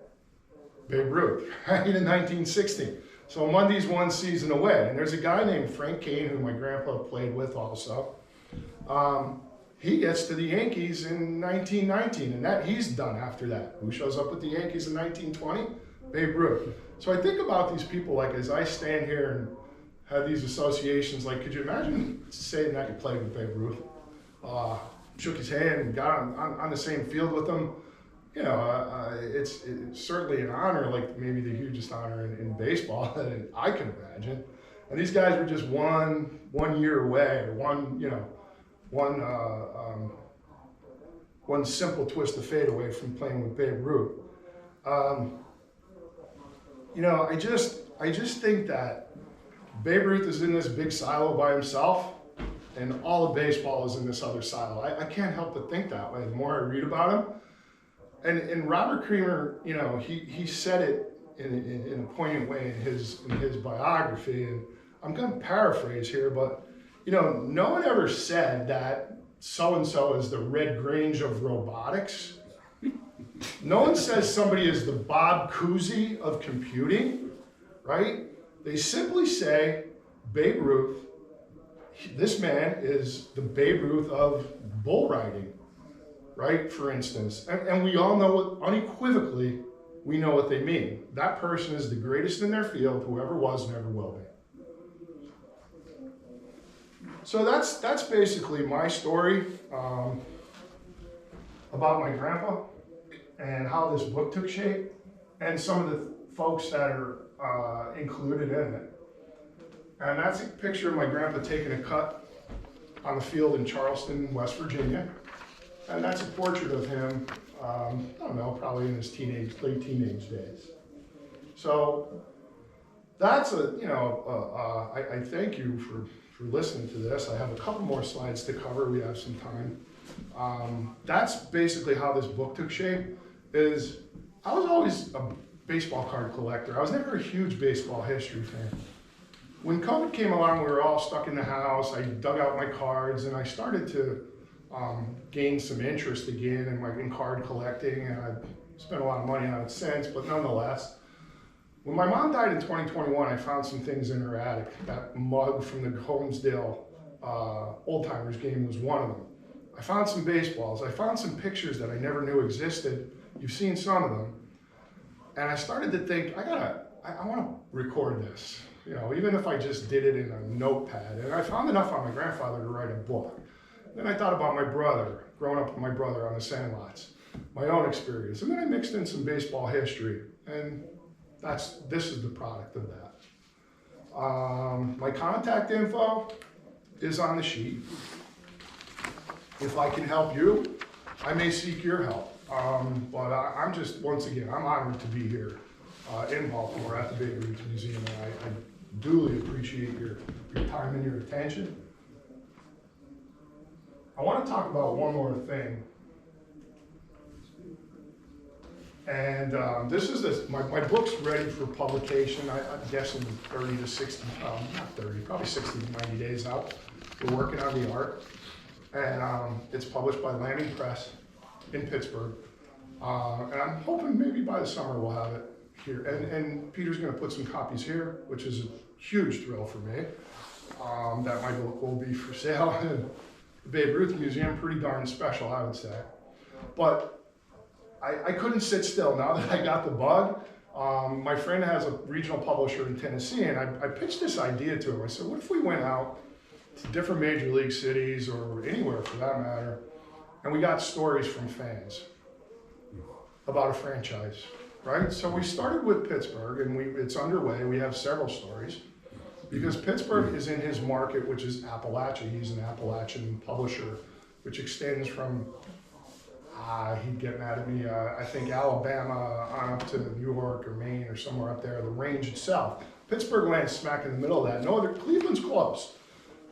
Babe Ruth, right, in 1960. So Monday's one season away. And there's a guy named Frank Kane, who my grandpa played with also. he gets to the Yankees in 1919, and that he's done after that. Who shows up with the Yankees in 1920? Babe Ruth. So I think about these people, like as I stand here and have these associations, like could you imagine saying that you played with Babe Ruth? Shook his hand and got on the same field with him. You know, it's certainly an honor, like maybe the hugest honor in baseball that I can imagine. And these guys were just one year away, or one simple twist of fate away from playing with Babe Ruth. You know, I just think that Babe Ruth is in this big silo by himself, and all of baseball is in this other silo. I can't help but think that way the more I read about him. And Robert Creamer, you know, he said it in a poignant way in his biography, and I'm going to paraphrase here, but you know, no one ever said that so-and-so is the Red Grange of robotics. No one says somebody is the Bob Cousy of computing, right? They simply say Babe Ruth, this man is the Babe Ruth of bull riding, right? For instance, and we all know it unequivocally, we know what they mean. That person is the greatest in their field, whoever was and ever will be. So that's basically my story about my grandpa and how this book took shape, and some of the folks that are included in it. And that's a picture of my grandpa taking a cut on the field in Charleston, West Virginia. And that's a portrait of him, I don't know, probably in his late teenage days. So that's I thank you for listening to this. I have a couple more slides to cover. We have some time. That's basically how this book took shape. I was always a baseball card collector. I was never a huge baseball history fan. When COVID came along, we were all stuck in the house. I dug out my cards and I started to gain some interest again in card collecting, and I've spent a lot of money on it since, but nonetheless. When my mom died in 2021, I found some things in her attic. That mug from the Holmesdale Old Timers game was one of them. I found some baseballs. I found some pictures that I never knew existed. You've seen some of them. And I started to think, I want to record this. You know, even if I just did it in a notepad. And I found enough on my grandfather to write a book. Then I thought about my brother, growing up with my brother on the sandlots, my own experience. And then I mixed in some baseball history. And this is the product of that. My contact info is on the sheet. If I can help you, I may seek your help. But I'm just, once again, I'm honored to be here in Baltimore at the Babe Ruth Museum, and I duly appreciate your time and your attention. I want to talk about one more thing. And my book's ready for publication. I'm guessing 30 to 60, not 30, probably 60 to 90 days out. We're working on the art. And it's published by Lamming Press in Pittsburgh. And I'm hoping maybe by the summer we'll have it here. And Peter's gonna put some copies here, which is a huge thrill for me. That my book will be for sale. The Babe Ruth Museum, pretty darn special, I would say. But I couldn't sit still now that I got the bug. My friend has a regional publisher in Tennessee, and I pitched this idea to him. I said, what if we went out to different major league cities, or anywhere for that matter, and we got stories from fans about a franchise, right? So we started with Pittsburgh, and it's underway. We have several stories, because Pittsburgh is in his market, which is Appalachia. He's an Appalachian publisher, which extends from, he'd get mad at me, I think Alabama on up to New York or Maine or somewhere up there, the range itself. Pittsburgh lands smack in the middle of that. No other, Cleveland's close,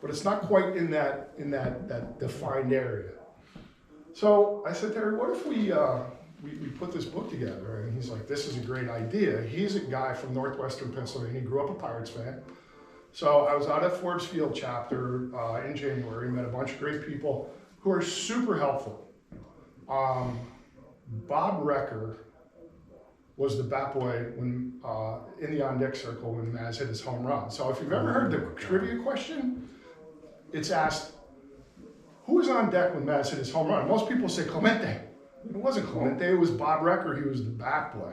but it's not quite in that defined area. So I said, Terry, what if we put this book together? And he's like, this is a great idea. He's a guy from northwestern Pennsylvania. He grew up a Pirates fan. So I was out at Forbes Field chapter in January, met a bunch of great people who are super helpful. Bob Recker was the bat boy when in the on-deck circle when Maz hit his home run. So if you've ever heard the trivia question, it's asked, who was on deck when Maz hit his home run? Most people say Clemente. It wasn't Clemente, it was Bob Recker, he was the bat boy.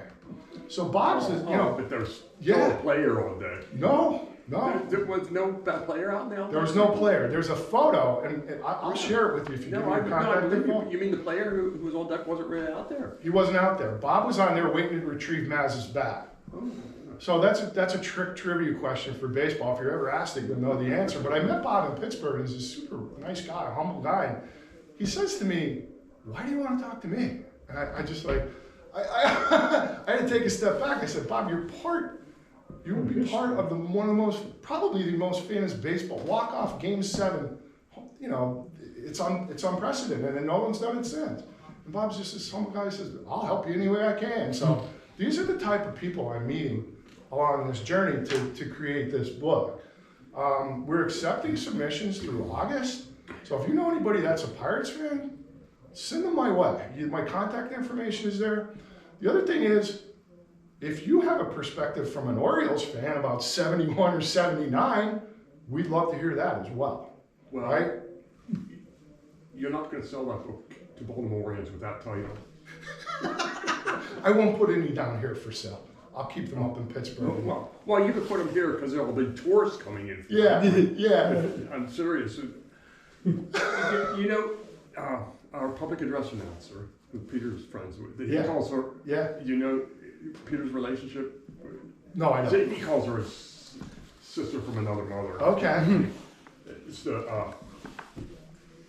So Bob's, but there's Yeah. no player on deck. no. There was no player out now? There was no player. There's a photo, and I'll share it with you if you give me your contact info. You mean the player who was on deck wasn't really out there? He wasn't out there. Bob was on there waiting to retrieve Maz's bat. So that's a trick trivia question for baseball. If you're ever asked it, you'll know the answer. But I met Bob in Pittsburgh, and he's a super nice guy, a humble guy. And he says to me, "Why do you want to talk to me?" And I just like, I had to take a step back. I said, "Bob, you will be part of probably the most famous baseball walk-off Game 7. You know, it's unprecedented, and no one's done it since." And Bob's just this humble guy. He says, "I'll help you any way I can." So these are the type of people I'm meeting along this journey to create this book. We're accepting submissions through August. So if you know anybody that's a Pirates fan, send them my way. My contact information is there. The other thing is, if you have a perspective from an Orioles fan about 71 or 79, we'd love to hear that as well. Well, right? You're not going to sell that book to Baltimoreans with that title. I won't put any down here for sale. I'll keep them up in Pittsburgh. Well, you could put them here because there will be tourists coming in. Yeah. I'm serious. Our public address announcer, who Peter's friends with, he calls her. Yeah. You know Peter's relationship? No, I don't. He calls her his sister from another mother. Okay. It's the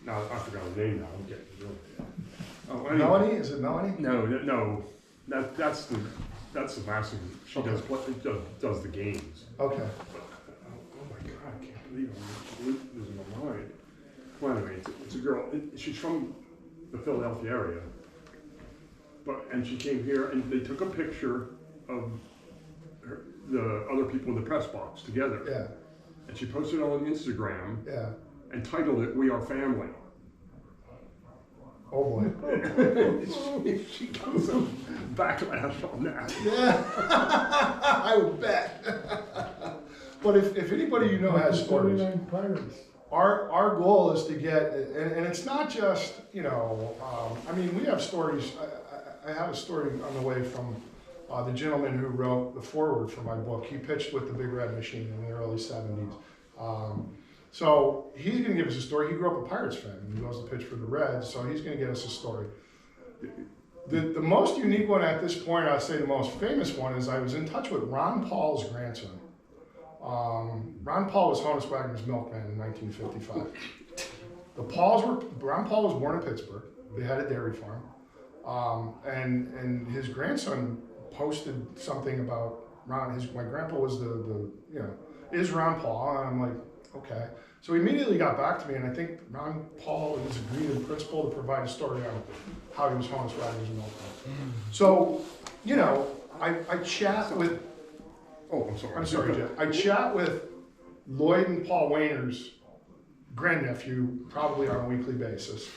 now I forgot her name now. I'm getting really. Oh, anyway. Melanie? Is it Melanie? No. That's the massive. She does the games. Okay. Oh my God! I can't believe I'm losing my mind. Well, anyway, it's a girl. She's from the Philadelphia area, and she came here, and they took a picture of the other people in the press box together. Yeah. And she posted it on Instagram. Yeah. And titled it "We Are Family." Oh boy. She got some backlash on that. Yeah. I would bet. But if anybody you know has stories, 49 Pirates. our goal is to get, and it's not just, we have stories. I have a story on the way from the gentleman who wrote the foreword for my book. He pitched with the Big Red Machine in the early 70s. So he's going to give us a story. He grew up a Pirates fan. He goes to pitch for the Reds, so he's going to give us a story. The most unique one at this point, I'd say the most famous one, is I was in touch with Ron Paul's grandson. Ron Paul was Honus Wagner's milkman in 1955. Ron Paul was born in Pittsburgh. They had a dairy farm. And his grandson posted something about Ron. My grandpa was is Ron Paul? And I'm like, okay. So he immediately got back to me, and I think Ron Paul is agreed in principle to provide a story on how he was Honus Wagner's milkman. So, I chat with. Oh, I'm sorry. I'm sorry, Jeff. I chat with Lloyd and Paul Wayner's grandnephew probably on a weekly basis.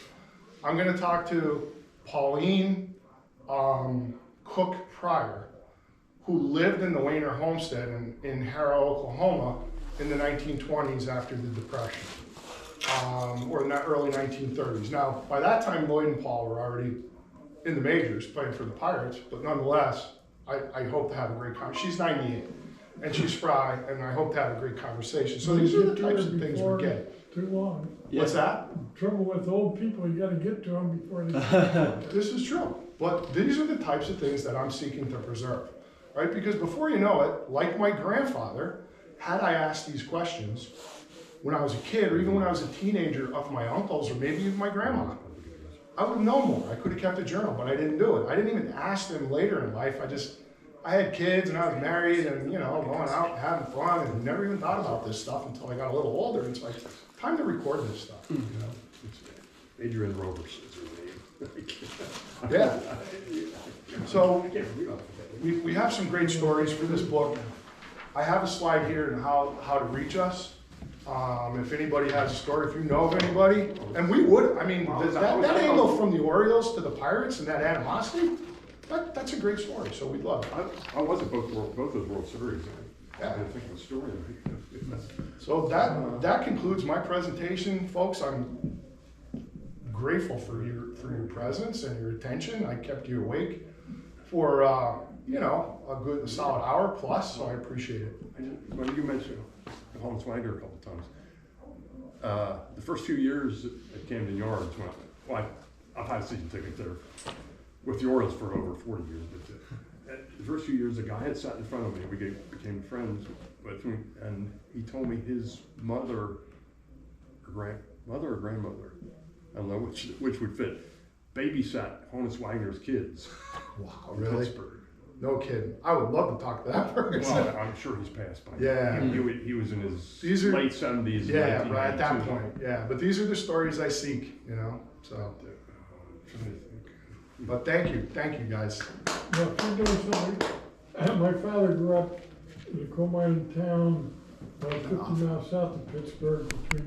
I'm going to talk to Pauline Cook Pryor, who lived in the Wayner homestead in Harrow, Oklahoma in the 1920s after the Depression, or in the early 1930s. Now, by that time, Lloyd and Paul were already in the majors playing for the Pirates, but nonetheless, I hope to have a great conversation. She's 98, and she's spry, and I hope to have a great conversation. So these are the types of things we get. Too long. What's that? Trouble with old people, you gotta get to them before they. This is true. But these are the types of things that I'm seeking to preserve, right? Because before you know it, like my grandfather, had I asked these questions when I was a kid, or even when I was a teenager, of my uncles, or maybe even my grandma, I would have known more. I could have kept a journal, but I didn't do it. I didn't even ask them later in life. I had kids, and I was married, and going out and having fun, and never even thought about this stuff until I got a little older. And it's like, time to record this stuff. Adrian Roberts is her name. Yeah. So we have some great stories for this book. I have a slide here on how to reach us. If anybody has a story, if you know of anybody, and we would, that angle from the Orioles to the Pirates and that animosity, that's a great story. So we'd love it. I was at both those World Series. Yeah. I didn't think of a story. So that concludes my presentation, folks. I'm grateful for your presence and your attention. I kept you awake for you know, a solid hour plus, so I appreciate it. Well, you mentioned Holmes Wagner a couple times. The first few years at Camden Yards, I've had a season ticket there with the Orioles for over 40 years. But the first few years, a guy had sat in front of me. We became friends with him, and he told me his mother or grandmother, I don't know which would fit, babysat Honus Wagner's kids. Wow, in really? Pittsburgh. No kidding. I would love to talk to that person. Well, I'm sure he's passed by now. Yeah. He was in his These are- late 70s. Yeah, right at that 1992. point. Yeah, but these are the stories I seek, you know. So, Trying to think. but thank you guys. Now, if you know something, my father grew up in a coal mining town about 50 miles south of Pittsburgh, between